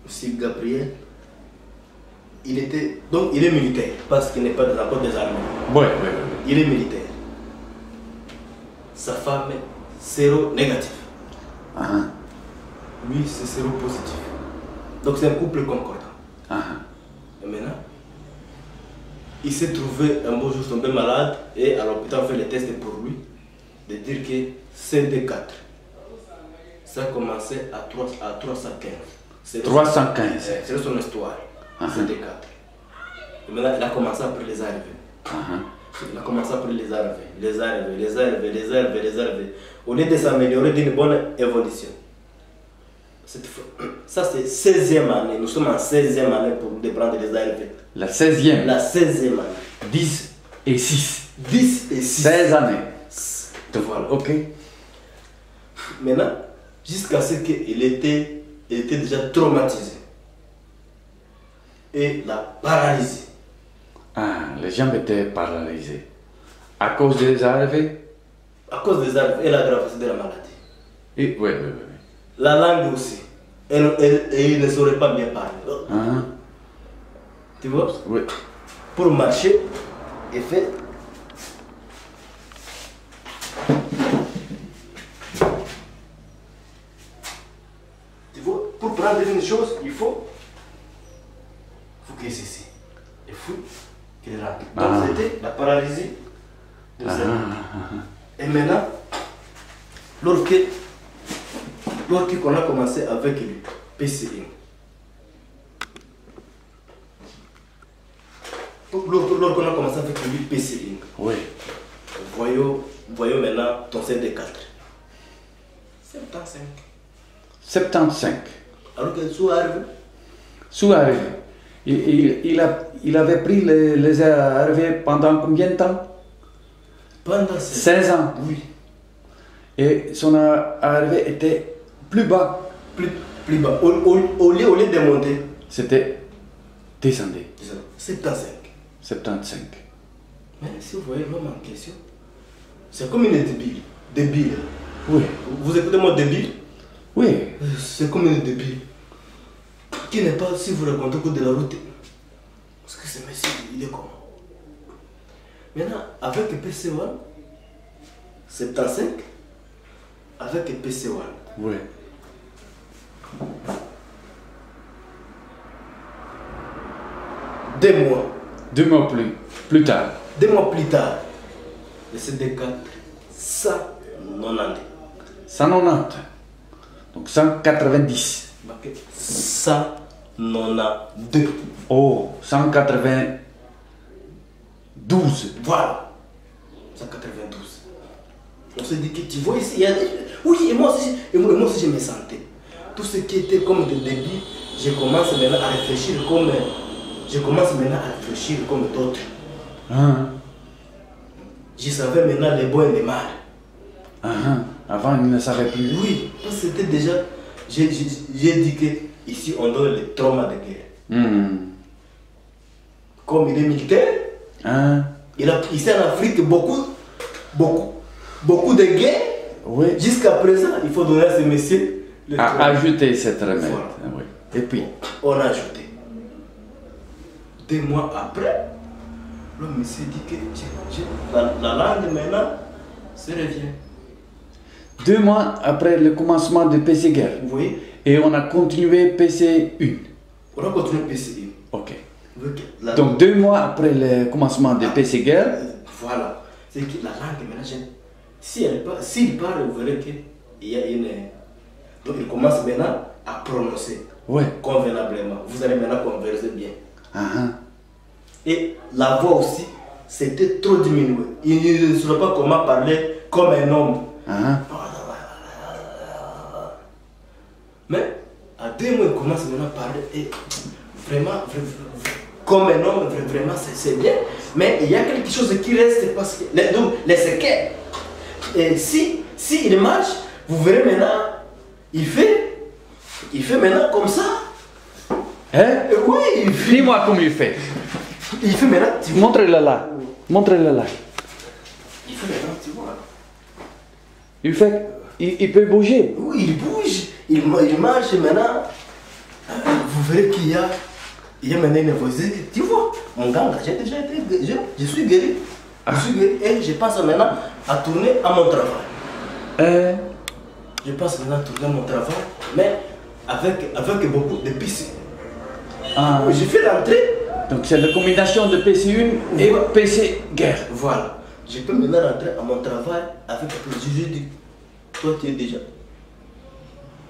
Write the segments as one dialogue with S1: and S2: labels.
S1: Monsieur Gabriel, il était. Donc il est militaire, parce qu'il n'est pas encore des armées.
S2: Oui.
S1: Il est militaire. Sa femme est séro-négatif. Lui, c'est séro-positif. Donc c'est un couple concordant. Et maintenant, il s'est trouvé un beau jour tombé malade et à l'hôpital on fait les tests pour lui de dire que CD4. Ça a commencé à 315.
S2: 315.
S1: C'est son histoire. CD4. Et maintenant, il a commencé à prendre les arrivées. Il a commencé à prendre les arrivées. Au lieu de s'améliorer d'une bonne évolution. Ça c'est 16e année. Nous sommes en 16e année pour de prendre les arrivées.
S2: La 16e.
S1: La 16e année.
S2: 10 et 6.
S1: 10 et 6.
S2: 16 années.
S1: Voilà.
S2: Ok.
S1: Maintenant, jusqu'à ce qu'il était déjà traumatisé. Et la paralysie.
S2: Les jambes étaient paralysées. À cause des arrivées?
S1: À cause des arrivées et la gravité de la maladie.
S2: Oui.
S1: La langue aussi. Et il ne saurait pas bien parler. Tu vois?
S2: Oui.
S1: Pour marcher, il fait. Tu vois? Pour prendre une chose, il faut qu'il cesse. Il faut qu'il rentre. Donc c'était la paralysie de Et maintenant, lorsqu'on a commencé avec lui, PCI. Lorsqu'on a commencé avec lui, PCI.
S2: Oui.
S1: Voyons maintenant ton CD4. 75.
S2: 75.
S1: Alors que Souarve.
S2: Souarve. Il avait pris les arrivées pendant combien de temps?
S1: Pendant
S2: 16 ans.
S1: Oui.
S2: Et son arrivée était plus bas.
S1: Plus bas. Au lieu de monter.
S2: C'était descendu.
S1: 75.
S2: 75.
S1: Mais si vous voyez l'homme en question, c'est comme une débile. Débile.
S2: Oui.
S1: Vous écoutez mon débile?
S2: Oui.
S1: C'est comme une débile. Qui n'est pas, si vous racontez au cours de la route. Parce que ce monsieur, il est comment? Maintenant, avec PC1, 75, avec PC1.
S2: Oui. Deux mois plus tard.
S1: 2 mois plus tard, le CD4, 190.
S2: 190. Donc 190.
S1: 192.
S2: Oh, 192.
S1: Voilà. 192. On se dit que tu vois ici, il y a des... Oui, et moi aussi je me sentais. Tout ce qui était comme de débit, je commence maintenant à réfléchir comme d'autres. Je savais maintenant les bons et les mal.
S2: Avant, il ne savait plus.
S1: Oui, parce que c'était déjà... J'ai dit que ici on donne les traumas de guerre. Comme il est militaire, ici en Afrique beaucoup de guerres.
S2: Oui.
S1: Jusqu'à présent, il faut donner à ces messieurs le trauma.
S2: Ajouter cette remède.
S1: Voilà.
S2: Oui. Et puis
S1: on a ajouté. 2 mois après, le monsieur dit que la langue maintenant se revient.
S2: 2 mois après le commencement de PC Guerre.
S1: Oui.
S2: Et on a continué PC1.
S1: On a continué PCI.
S2: Ok. Donc 2 mois après le commencement de PC Guerre.
S1: Voilà. C'est que la langue maintenant, s'il parle, vous verrez qu'il y a une... Donc il commence maintenant à prononcer convenablement. Vous allez maintenant converser bien. Et la voix aussi, c'était trop diminué. Il ne saurait pas comment parler comme un homme. Mais à 2 mois, il commence maintenant à parler et vraiment comme un homme, vraiment c'est bien. Mais il y a quelque chose qui reste parce que les séquelles. Et si il marche, vous verrez maintenant, il fait maintenant comme ça. Oui, il fait.
S2: Dis-moi comment il fait.
S1: Il fait maintenant, tu vois.
S2: Montre-le là. Montre-le là.
S1: Il fait maintenant, tu vois.
S2: Il fait. Il peut bouger.
S1: Oui, il bouge. Il marche maintenant. Vous verrez il y a maintenant une voisine. Tu vois, mon gars, j'ai déjà été, je suis guéri. Je suis guéri et je passe maintenant à tourner à mon travail. Je passe maintenant à tourner à mon travail, mais avec beaucoup de piscines. J'ai fait l'entrée.
S2: Donc c'est la combinaison de PC1 et PC guerre.
S1: Voilà. Je peux maintenant rentrer à mon travail avec le juge dit, toi tu es déjà.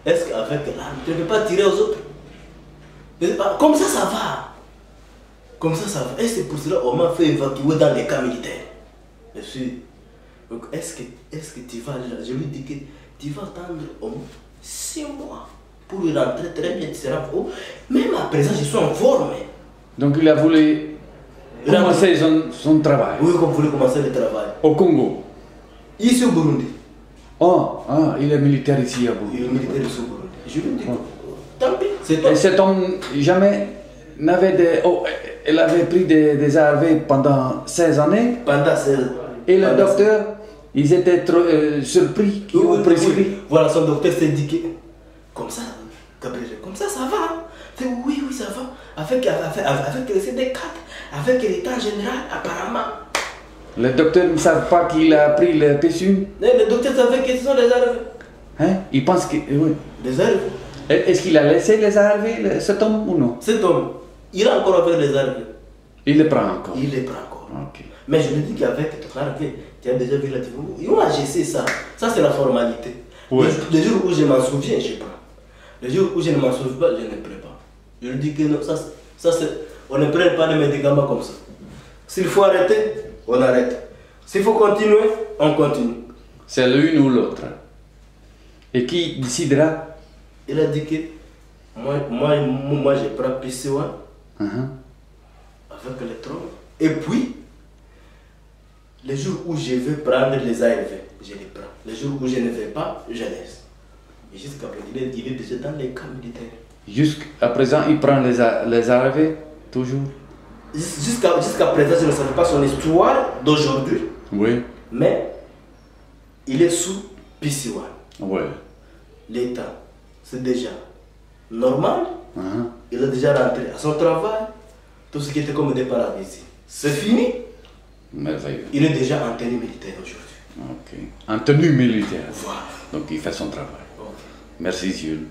S1: Est-ce qu'avec l'arme, tu ne peux pas tirer aux autres? Comme ça va. Comme ça va. Et c'est pour cela qu'on m'a fait évacuer dans les camps militaires. Je suis. Donc est-ce que tu vas là? Je lui dis que tu vas attendre au moins 6 mois pour rentrer très bien, tu seras haut. Même à présent, je suis en forme.
S2: Donc il a voulu commencer son travail.
S1: Oui, comme voulait commencer le travail.
S2: Au Congo.
S1: Ici au Burundi.
S2: Il est militaire ici à Burundi.
S1: Il est militaire ici au Burundi. Je lui dis, tant pis, c'est toi.
S2: Et cet homme jamais n'avait il avait pris des ARV pendant 16 années.
S1: Pendant 16 ans.
S2: Et le docteur, ils étaient trop surpris qu'ils ont prescrit.
S1: Voilà, son docteur s'est dit que, comme ça, Gabriel, comme ça va. Oui, ça va. Avec le CD4, avec l'état général, apparemment.
S2: Le docteur ne savent pas qu'il a pris le PSU.
S1: Le docteur savait que ce sont les ARV.
S2: Hein? Il pense que. Oui.
S1: Les ARV.
S2: Est-ce qu'il a laissé les ARV, cet homme ou non?
S1: Cet homme, il a encore avec les ARV.
S2: Il les prend encore.
S1: Il les prend encore.
S2: Okay.
S1: Mais je lui dis qu'avec ton ARV, tu as déjà vu la TV. Moi, je sais ça. Ça, c'est la formalité.
S2: Oui.
S1: Les jours où je m'en souviens, je prends. Les jours où je ne m'en souviens pas, je ne prends pas. Je lui dis que non, ça c'est. On ne prend pas de médicaments comme ça. S'il faut arrêter, on arrête. S'il faut continuer, on continue.
S2: C'est l'une ou l'autre. Et qui décidera?
S1: Il a dit que moi je prends PC1 avec le tronc. Et puis, les jours où je vais prendre les ARV, je les prends. Les jours où je ne vais pas, je laisse. Et jusqu'à présent, il est déjà dans les camps militaires.
S2: Jusqu'à présent, il prend les ARV, toujours?
S1: Jusqu'à présent, je ne savais pas son histoire d'aujourd'hui.
S2: Oui.
S1: Mais il est sous PC1.
S2: Oui.
S1: L'État, c'est déjà normal. Il est déjà rentré à son travail. Tout ce qui était comme des paradis. C'est fini.
S2: Merveilleux.
S1: Il est déjà en tenue militaire aujourd'hui.
S2: Ok. En tenue militaire.
S1: Voilà.
S2: Donc il fait son travail.
S1: Okay.
S2: Merci Jules.